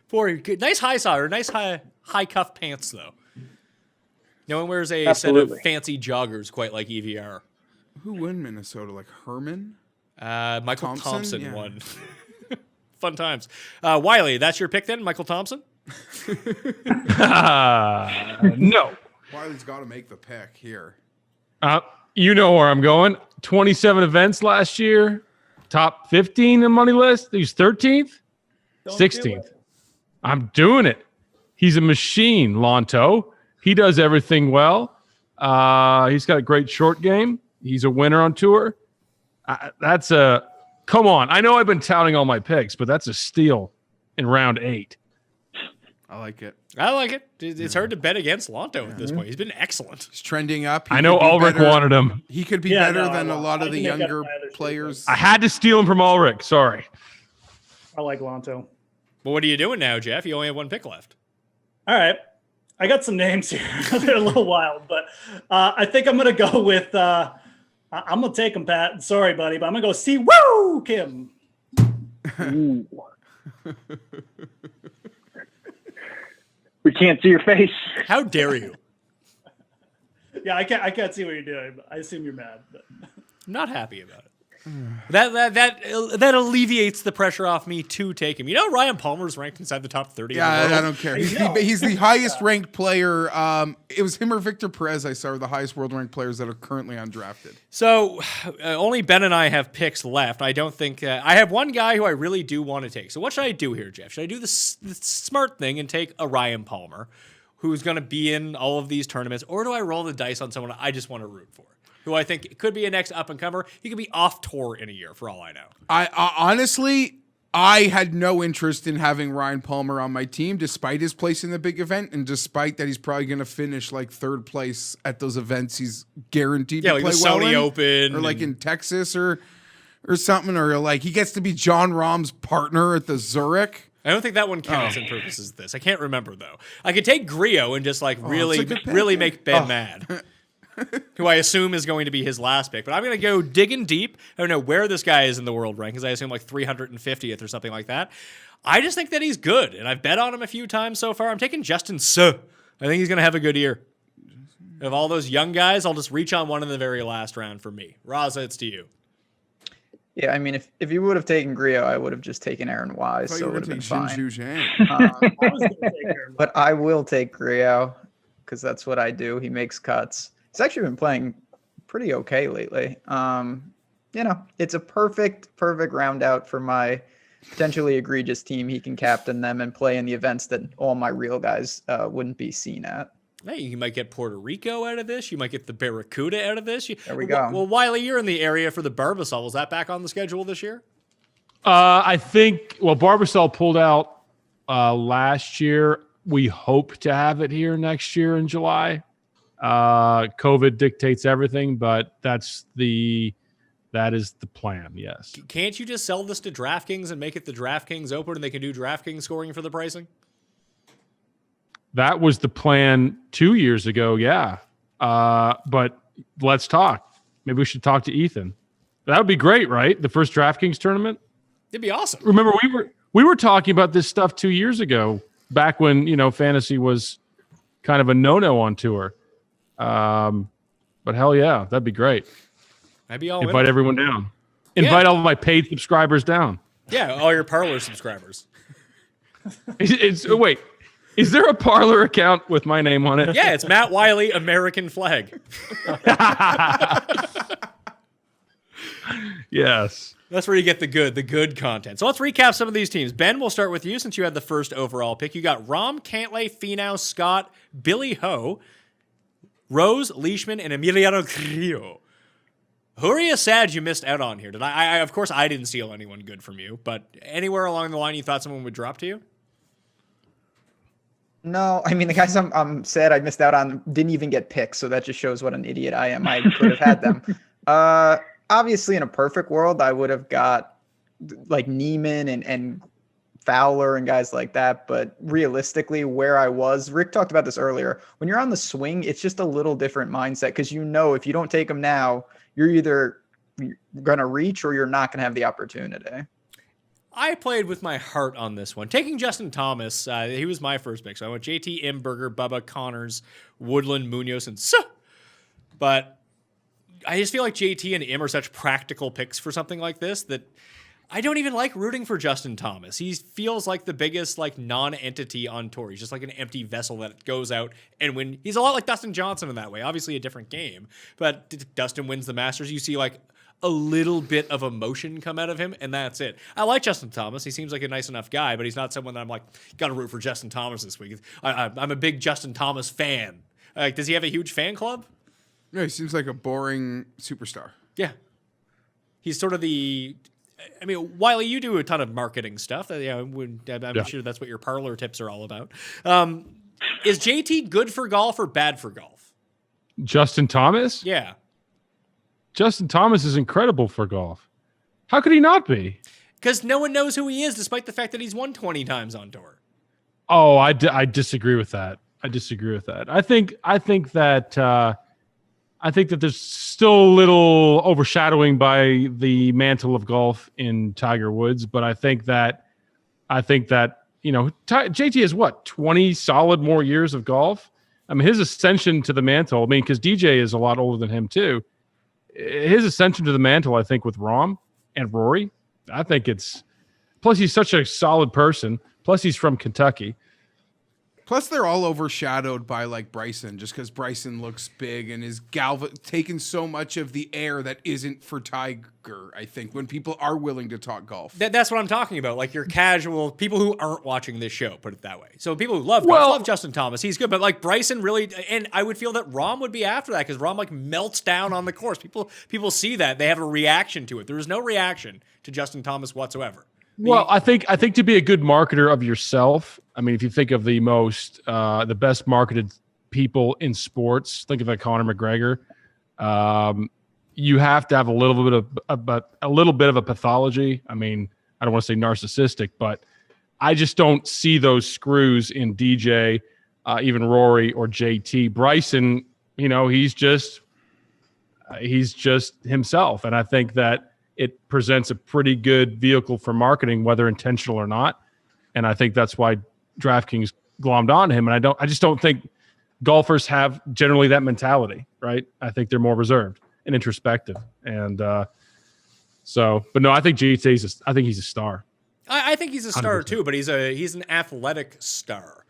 Poor, nice high solder, nice high cuff pants though. No one wears a set of fancy joggers quite like EVR. Who won Minnesota? Like Herman? Michael Thompson yeah. won. Fun times. Wiley, that's your pick then, Michael Thompson? No. Wiley's got to make the pick here. You know where I'm going. 27 events last year. Top 15 in the money list. He's 13th, 16th. I'm doing it. He's a machine, Lonto. He does everything well. He's got a great short game. He's a winner on tour. Come on. I know I've been touting all my picks, but that's a steal in round 8. I like it. It's hard to bet against Lonto at this point. He's been excellent. He's trending up. I know Ulrich wanted him. He could be better than a lot of the younger players. I had to steal him from Ulrich. Sorry. I like Lonto. Well, what are you doing now, Geoff? You only have 1 pick left. All right. I got some names here. They're a little wild, but I think I'm going to go with I'm going to take him, Pat. Sorry, buddy, but I'm going to go see Woo Kim. We can't see your face. How dare you? Yeah, I can't see what you're doing, but I assume you're mad. But. I'm not happy about it. That alleviates the pressure off me to take him. You know, Ryan Palmer's ranked inside the top 30. Yeah, I don't care. He's the highest ranked player. It was him or Victor Perez, I saw, are the highest world ranked players that are currently undrafted. So only Ben and I have picks left. I don't think I have one guy who I really do want to take. So what should I do here, Geoff? Should I do the smart thing and take a Ryan Palmer, who's going to be in all of these tournaments, or do I roll the dice on someone I just want to root for, who I think could be a next up-and-comer? He could be off tour in a year, for all I know. I honestly, I had no interest in having Ryan Palmer on my team, despite his place in the big event, and despite that he's probably going to finish like 3rd place at those events he's guaranteed to like play the well Sony in, Open, or like in Texas or something, or like he gets to be John Rahm's partner at the Zurich. I don't think that one counts in purposes of this. I can't remember though. I could take Griot and just like really make Ben mad. Who I assume is going to be his last pick. But I'm going to go digging deep. I don't know where this guy is in the world rankings. I assume like 350th or something like that. I just think that he's good, and I've bet on him a few times so far. I'm taking Justin Suh. I think he's going to have a good year. Of all those young guys, I'll just reach on one in the very last round for me. Rasa, it's to you. Yeah, I mean, if you would have taken Griot, I would have just taken Aaron Wise, so it would have been fine. But I will take Griot because that's what I do. He makes cuts. He's actually been playing pretty okay lately. It's a perfect round out for my potentially egregious team. He can captain them and play in the events that all my real guys wouldn't be seen at. Hey, you might get Puerto Rico out of this. You might get the Barracuda out of this. There we go. Well, Wiley, you're in the area for the Barbasol. Was that back on the schedule this year? I think, Barbasol pulled out last year. We hope to have it here next year in July. COVID dictates everything, but that is the plan. Yes. Can't you just sell this to DraftKings and make it the DraftKings Open, and they can do DraftKings scoring for the pricing? That was the plan 2 years ago. Yeah. But let's talk. Maybe we should talk to Ethan. That would be great, right? The first DraftKings tournament. It'd be awesome. Remember, we were talking about this stuff 2 years ago, back when fantasy was kind of a no-no on tour. But hell yeah, that'd be great. I'd be all invite everyone down. Invite all of my paid subscribers down. Yeah, all your Parlor subscribers. Wait, is there a Parlor account with my name on it? Yeah, it's Matt Wiley, American flag. Yes. That's where you get the good content. So let's recap some of these teams. Ben, we'll start with you since you had the first overall pick. You got Rahm, Cantlay, Finau, Scott, Billy Ho, Rose, Leishman, and Emiliano Grillo. Who are you sad you missed out on here? Did I of course I didn't steal anyone good from you, but anywhere along the line you thought someone would drop to you? No, I mean, the guys I'm sad I missed out on didn't even get picked, so that just shows what an idiot I am. I could have had them. Obviously, in a perfect world, I would have got like Neiman and Fowler and guys like that. But realistically, where I was, Rick talked about this earlier. When you're on the swing, it's just a little different mindset because if you don't take them now, you're either going to reach or you're not going to have the opportunity. I played with my heart on this one. Taking Justin Thomas, he was my first pick. So I went JT, Imberger, Bubba, Connors, Woodland, Munoz, and so. But I just feel like JT and Im are such practical picks for something like this that I don't even like rooting for Justin Thomas. He feels like the biggest non-entity on tour. He's just like an empty vessel that goes out and win. He's a lot like Dustin Johnson in that way. Obviously a different game, but Dustin wins the Masters. You see a little bit of emotion come out of him, and that's it. I like Justin Thomas. He seems like a nice enough guy, but he's not someone that I'm like, got to root for Justin Thomas this week. I'm a big Justin Thomas fan. Does he have a huge fan club? No, he seems like a boring superstar. Yeah. He's sort of Wiley, you do a ton of marketing stuff. I'm sure that's what your Parlor tips are all about. Is JT good for golf or bad for golf? Justin Thomas? Yeah. Justin Thomas is incredible for golf. How could he not be? Because no one knows who he is, despite the fact that he's won 20 times on tour. Oh, I disagree with that. I think that there's still a little overshadowing by the mantle of golf in Tiger Woods, but I think that JT has 20 solid more years of golf. I mean, his ascension to the mantle. Because DJ is a lot older than him too. His ascension to the mantle, I think, with Rahm and Rory, I think it's. Plus, he's such a solid person. Plus, he's from Kentucky. Plus, they're all overshadowed by Bryson, just because Bryson looks big and is taking so much of the air that isn't for Tiger. I think when people are willing to talk golf, that's what I'm talking about. Your casual people who aren't watching this show, put it that way. So people who love golf, love Justin Thomas. He's good, but Bryson really, and I would feel that Rahm would be after that because Rahm melts down on the course. People see that, they have a reaction to it. There is no reaction to Justin Thomas whatsoever. Well, I think to be a good marketer of yourself, I mean, if you think of the best marketed people in sports, think of Conor McGregor. You have to have a little bit of a pathology. I mean, I don't want to say narcissistic, but I just don't see those screws in DJ, even Rory or JT. Bryson, he's just himself. And I think that it presents a pretty good vehicle for marketing, whether intentional or not. And I think that's why DraftKings glommed on him. And I just don't think golfers have generally that mentality, right? I think they're more reserved and introspective. And but no, I think JT I think he's a star. I think he's a star 100%. too, but he's an athletic star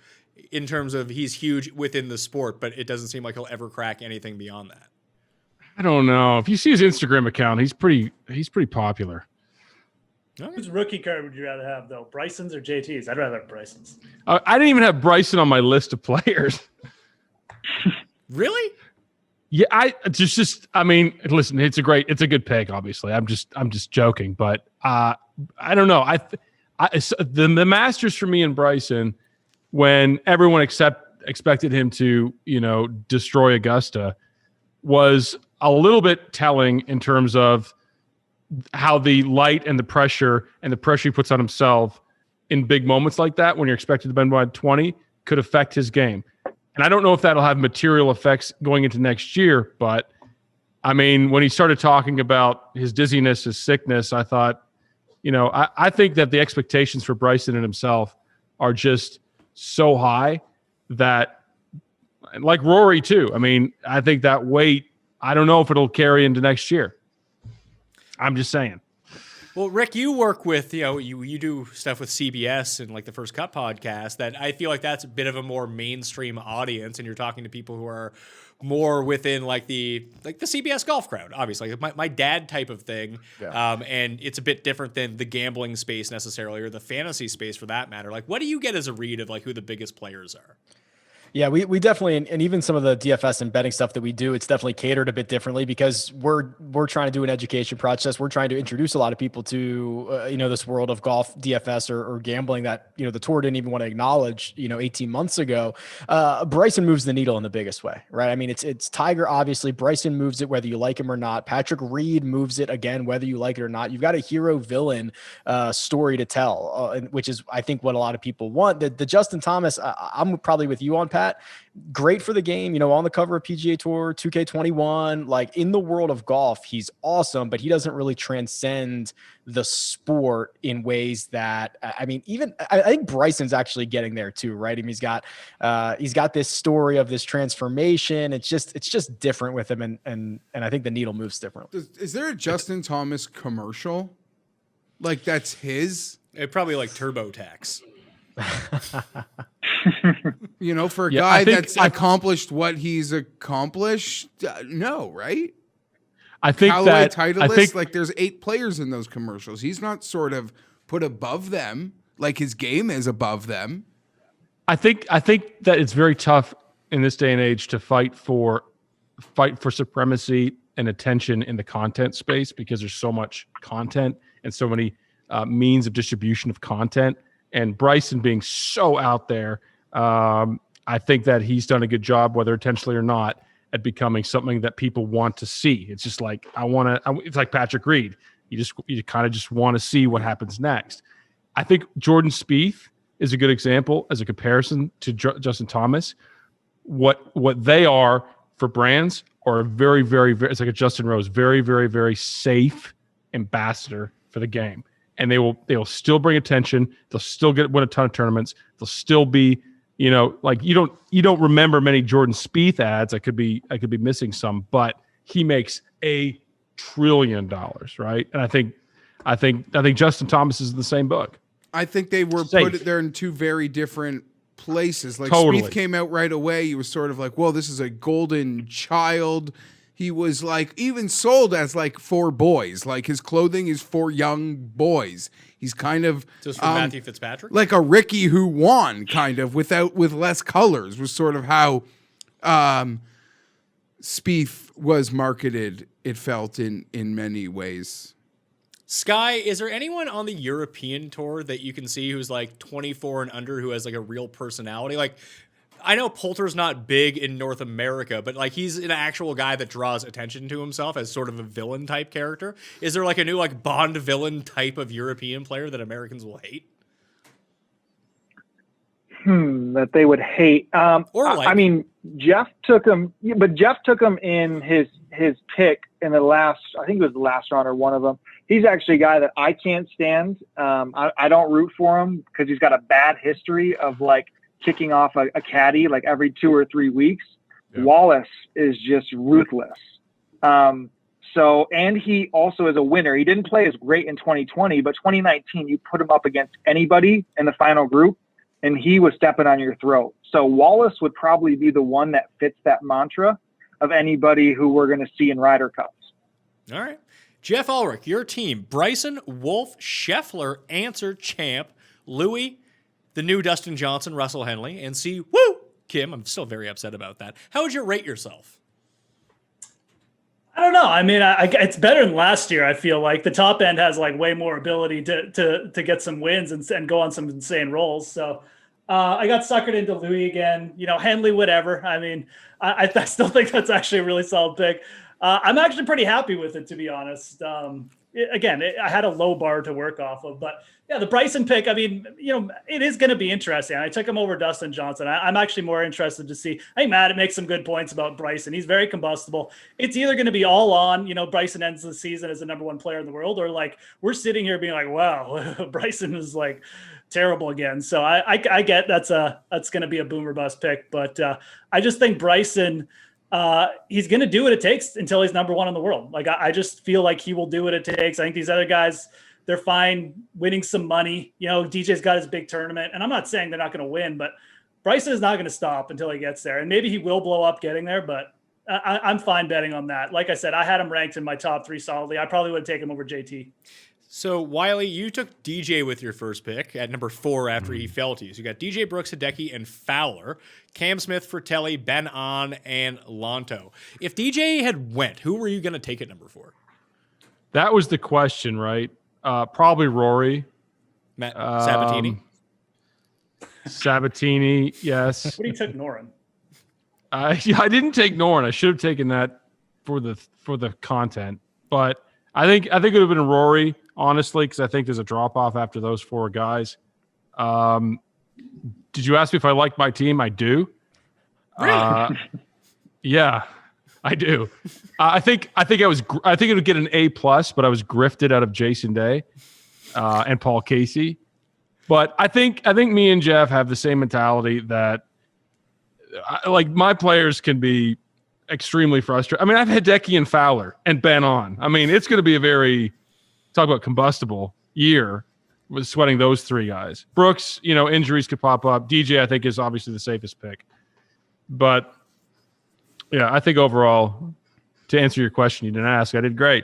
in terms of he's huge within the sport, but it doesn't seem like he'll ever crack anything beyond that. I don't know. If you see his Instagram account, he's pretty popular. Whose rookie card would you rather have, though? Bryson's or JT's? I'd rather have Bryson's. I didn't even have Bryson on my list of players. Really? Yeah, I mean, listen, it's a good pick. Obviously, I'm just joking, but I don't know. The Masters for me and Bryson, when everyone expected him to, destroy Augusta, was a little bit telling in terms of how the light and the pressure he puts on himself in big moments like that, when you're expected to bend by 20, could affect his game. And I don't know if that'll have material effects going into next year, but I mean, when he started talking about his dizziness, his sickness, I thought, I think that the expectations for Bryson and himself are just so high that, like Rory too. I mean, I think that weight, I don't know if it'll carry into next year. I'm just saying. Well, Rick, you work with, you do stuff with CBS and like the First Cut podcast, that I feel like that's a bit of a more mainstream audience, and you're talking to people who are more within like the CBS golf crowd, obviously, my dad type of thing. Yeah. And it's a bit different than the gambling space necessarily, or the fantasy space for that matter. Like, what do you get as a read of like who the biggest players are? Yeah, we definitely, and even some of the DFS and betting stuff that we do, it's definitely catered a bit differently because we're trying to do an education process. We're trying to introduce a lot of people to, this world of golf, DFS or gambling that, the tour didn't even want to acknowledge, 18 months ago. Bryson moves the needle in the biggest way, right? I mean, it's Tiger, obviously. Bryson moves it whether you like him or not. Patrick Reed moves it again, whether you like it or not. You've got a hero villain story to tell, which is, I think, what a lot of people want. The Justin Thomas, I'm probably with you on, Pat. Great for the game, on the cover of PGA Tour, 2K21, like in the world of golf, he's awesome, but he doesn't really transcend the sport in ways that, I mean, even I think Bryson's actually getting there too, right? I mean, he's got this story of this transformation. It's just different with him. And I think the needle moves differently. Is there a Justin Thomas commercial? Like that's his? It probably like TurboTax. For a guy that's accomplished what he's accomplished, no, right? I think Callaway that Titleist, like there's 8 players in those commercials. He's not sort of put above them, like his game is above them. I think that it's very tough in this day and age to fight for supremacy and attention in the content space because there's so much content and so many means of distribution of content. And Bryson being so out there, I think that he's done a good job, whether intentionally or not, at becoming something that people want to see. It's just like it's like Patrick Reed. You kind of just want to see what happens next. I think Jordan Spieth is a good example as a comparison to Justin Thomas. What they are for brands are a very, very, very, it's like a Justin Rose, very, very, very safe ambassador for the game. And they will still bring attention. They'll still win a ton of tournaments. They'll still be, like you don't remember many Jordan Spieth ads. I could be missing some, but he makes $1 trillion, right? And I think Justin Thomas is in the same book. I think they were put there in 2 very different places. Like Totally. Spieth came out right away. He was sort of like, well, this is a golden child. He was like even sold as like for boys. Like his clothing is for young boys. He's kind of just for Matthew Fitzpatrick, like a Ricky who won, kind of with less colors. Was sort of how Spieth was marketed. It felt in many ways. Sky, is there anyone on the European tour that you can see who's like 24 and under who has like a real personality? Like, I know Poulter's not big in North America, but like he's an actual guy that draws attention to himself as sort of a villain type character. Is there like a new like Bond villain type of European player that Americans will hate? That they would hate. Or like. I mean, Geoff took him, but Geoff took him in his pick in the last, I think it was the last round or one of them. He's actually a guy that I can't stand. I don't root for him because he's got a bad history of like kicking off a caddy like every 2 or 3 weeks. Yeah. Wallace is just ruthless. And he also is a winner. He didn't play as great in 2020, but 2019, you put him up against anybody in the final group and he was stepping on your throat. So Wallace would probably be the one that fits that mantra of anybody who we're going to see in Ryder Cups. All right. Geoff Ulrich, your team, Bryson, Wolf, Scheffler, Answer, Champ, Louis, the new Dustin Johnson, Russell Henley, and C. Woo! Kim. I'm still very upset about that. How would you rate yourself? I don't know. I mean, it's better than last year. I feel like the top end has like way more ability to get some wins and go on some insane rolls. So I got suckered into Louis again. You know, Henley, whatever. I mean, I still think that's actually a really solid pick. I'm actually pretty happy with it, to be honest. I had a low bar to work off of, but yeah, the Bryson pick, I mean, you know, it is going to be interesting. I took him over Dustin Johnson. I'm actually more interested to see. I think Matt makes some good points about Bryson. He's very combustible. It's either going to be all on, you know, Bryson ends the season as the #1 player in the world, or like we're sitting here being like, wow, Bryson is like terrible again. So I get that's going to be a boomer bust pick, but I just think Bryson, he's going to do what it takes until he's #1 in the world. Like, I just feel like he will do what it takes. I think these other guys, they're fine winning some money. You know, DJ's got his big tournament, and I'm not saying they're not going to win, but Bryson is not going to stop until he gets there. And maybe he will blow up getting there, but I'm fine betting on that. Like I said, I had him ranked in my top 3 solidly. I probably would take him over JT. So, Wiley, you took DJ with your first pick at number 4 after he fell to you. So you got DJ, Brooks, Hideki, and Fowler, Cam Smith, Fratelli, Ben On, and Lonto. If DJ had went, who were you going to take at number 4? That was the question, right? Probably Rory. Matt Sabatini. Sabatini, yes. What do you took Noren? I didn't take Noren. I should have taken that for the content, but I think it would have been Rory, honestly, because I think there's a drop off after those 4 guys. Did you ask me if I like my team? I do. Really? Yeah, I do. I think it would get an A+, but I was grifted out of Jason Day and Paul Casey. But I think me and Geoff have the same mentality that like my players can be extremely frustrated. I mean, I've had Hideki and Fowler and Ben On. I mean, it's going to be a very, talk about combustible year with sweating those 3 guys. Brooks, you know, injuries could pop up. DJ, I think, is obviously the safest pick. But, yeah, I think overall, to answer your question you didn't ask, I did great.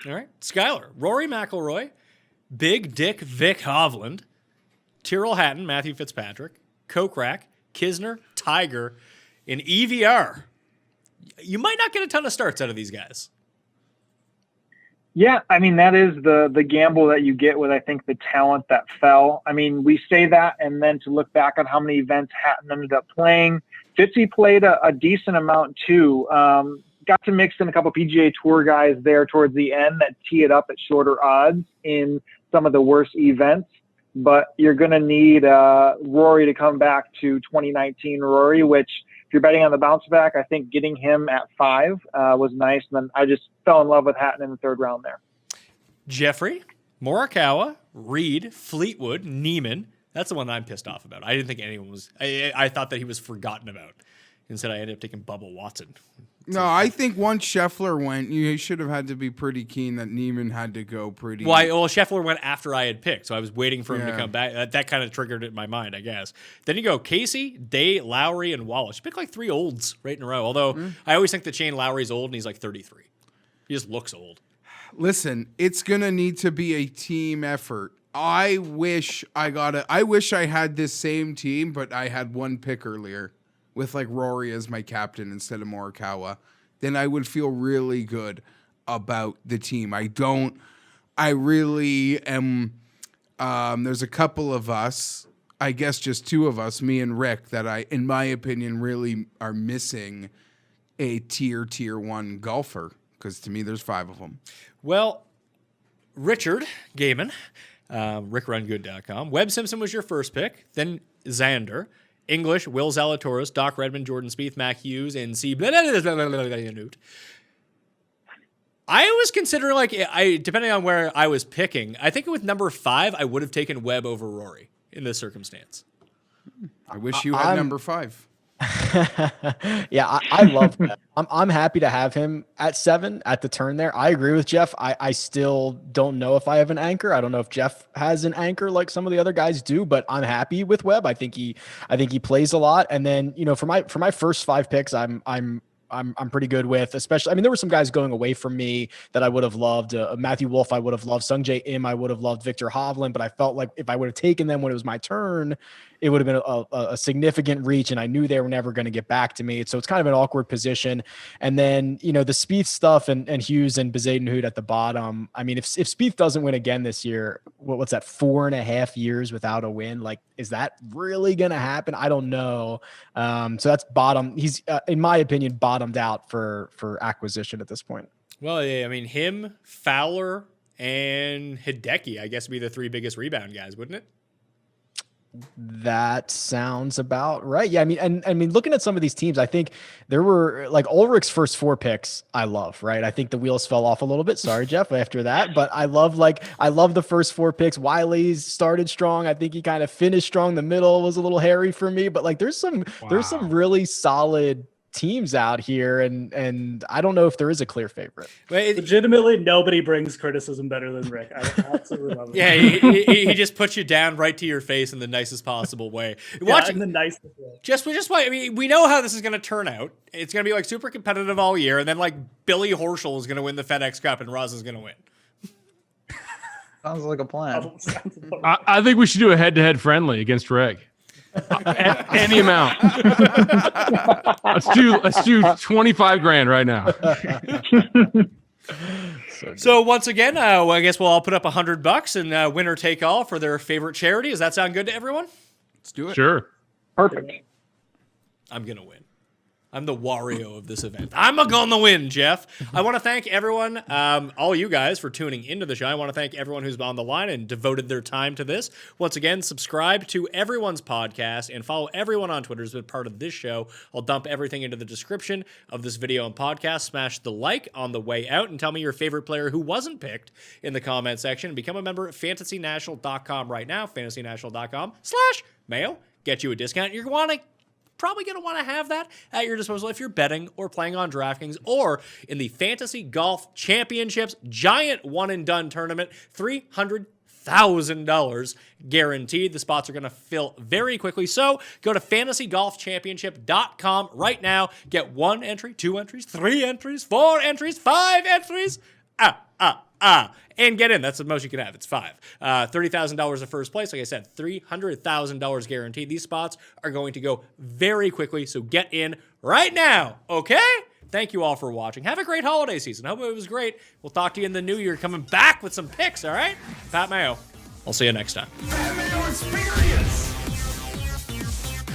All right. Skylar, Rory McIlroy, Big Dick Vic Hovland, Tyrrell Hatton, Matthew Fitzpatrick, Kokrak, Kisner, Tiger, in EVR. You might not get a ton of starts out of these guys. Yeah, I mean, that is the gamble that you get with, I think, the talent that fell. I mean, we say that, and then to look back on how many events Hatton ended up playing. Fitzy played a decent amount, too. Got to mix in a couple PGA Tour guys there towards the end that tee it up at shorter odds in some of the worst events. But you're going to need Rory to come back to 2019 Rory, which if you're betting on the bounce back, I think getting him at 5 was nice. And then I just fell in love with Hatton in the 3rd round there. Jeffrey, Morikawa, Reed, Fleetwood, Neiman. That's the one that I'm pissed off about. I didn't think anyone was. I thought that he was forgotten about. Instead, I ended up taking Bubba Watson. No, I think once Scheffler went, you should have had to be pretty keen that Neiman had to go pretty. Well, Scheffler went after I had picked, so I was waiting for him to come back. That kind of triggered it in my mind, I guess. Then you go Casey, Day, Lowry, and Wallace. You pick like 3 olds right in a row. Although I always think that Shane Lowry's old, and he's like 33. He just looks old. Listen, it's gonna need to be a team effort. I wish I had this same team, but I had one pick earlier with like Rory as my captain instead of Morikawa. Then I would feel really good about the team. I really am. There's a couple of us, I guess just 2 of us, me and Rick, that in my opinion, really are missing a tier 1 golfer. Because to me, there's 5 of them. Well, Richard Gehman, RickRunGood.com. Webb Simpson was your first pick. Then Xander. English, Will Zalatoris, Doc Redmond, Jordan Spieth, Mac Hughes, and C. Newt. I was considering, like, depending on where I was picking, I think with number 5, I would have taken Webb over Rory in this circumstance. I wish you had number 5. Yeah, I love that. I'm happy to have him at 7 at the turn there. I agree with Geoff. I still don't know if I have an anchor. I don't know if Geoff has an anchor like some of the other guys do, but I'm happy with Webb. I think he plays a lot. And then, you know, for my first 5 picks, I'm pretty good with, especially, I mean, there were some guys going away from me that I would have loved. Matthew Wolff, I would have loved. Sungjae Im, I would have loved. Victor Hovland, but I felt like if I would have taken them when it was my turn, it would have been a significant reach, and I knew they were never going to get back to me. So it's kind of an awkward position. And then, you know, the Spieth stuff and Hughes and Bezadenhout at the bottom. I mean, if Spieth doesn't win again this year, what's that, 4.5 years without a win? Like, is that really going to happen? I don't know. So that's bottom. He's, in my opinion, bottomed out for acquisition at this point. Well, yeah, I mean, him, Fowler, and Hideki, I guess, would be the 3 biggest rebound guys, wouldn't it? That sounds about right. Yeah, I mean, looking at some of these teams, I think there were like Ulrich's first 4 picks. I love, right? I think the wheels fell off a little bit. Sorry, Geoff, after that, but I love the first 4 picks. Wiley's started strong. I think he kind of finished strong. The middle was a little hairy for me, but like there's some really solid teams out here, and I don't know if there is a clear favorite. Legitimately, nobody brings criticism better than Rick. I absolutely love it. Yeah, he just puts you down right to your face in the nicest possible way. In the nicest way. Just I mean, we know how this is going to turn out. It's going to be like super competitive all year, and then like Billy Horschel is going to win the FedEx Cup, and Rasa is going to win. Sounds like a plan. I think we should do a head-to-head friendly against Reg. Any amount. Let's do 25 grand right now. So once again, I guess we'll all put up $100 and winner take all for their favorite charity. Does that sound good to everyone? Let's do it. Sure. Perfect. I'm gonna win. I'm the Wario of this event. I'm gonna win, Geoff. I want to thank everyone, all you guys, for tuning into the show. I want to thank everyone who's on the line and devoted their time to this. Once again, subscribe to everyone's podcast and follow everyone on Twitter who's been part of this show. I'll dump everything into the description of this video and podcast. Smash the like on the way out and tell me your favorite player who wasn't picked in the comment section. Become a member at fantasynational.com right now, fantasynational.com/Mayo. Get you a discount. You're probably going to want to have that at your disposal if you're betting or playing on DraftKings or in the Fantasy Golf Championships giant one-and-done tournament, $300,000 guaranteed. The spots are going to fill very quickly, so go to fantasygolfchampionship.com right now. Get 1 entry, 2 entries, 3 entries, 4 entries, 5 entries. And get in. That's the most you can have. It's 5. $30,000 of first place. Like I said, $300,000 guaranteed. These spots are going to go very quickly, so get in right now, okay? Thank you all for watching. Have a great holiday season. Hope it was great. We'll talk to you in the new year, coming back with some picks, all right? Pat Mayo. I'll see you next time. Pat Mayo Experience!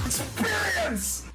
Experience!